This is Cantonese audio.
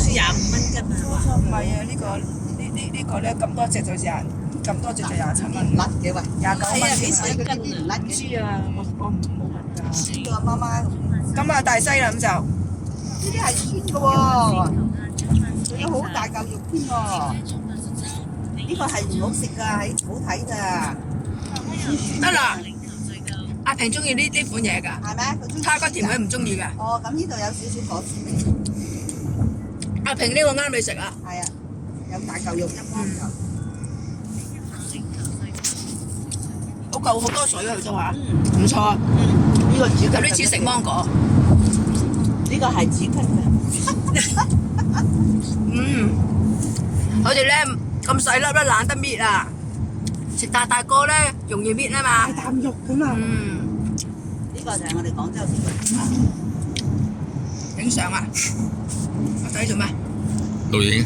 似25蚊斤啊！唔係啊，呢個咧咁多隻就27蚊，甩嘅喂，29係啊，幾蚊。水斤啊？唔知啊，我冇問㗎。呢個媽媽咁啊大西啦咁就，呢啲係酸嘅喎，仲有好大嚿肉添喎。呢個係唔好食㗎，係好睇㗎，得啦。阿平中意呢款嘢㗎，係咪？佢中意叉骨甜佢唔中意㗎。哦，咁呢度有少少果酸味，阿平呢個啱你食啊！係啊，有大嚿肉一芒嚿。好夠好多水啊，佢都話，唔錯啊。呢個紫有啲似食芒果。呢個係紫菌嘅。佢哋咧咁細粒咧懶得搣啊，食大個咧容易搣啊嘛。大啖肉㗎嘛。嗯，呢個就係我哋廣州食嘅。影相啊！我仔做咩？錄影。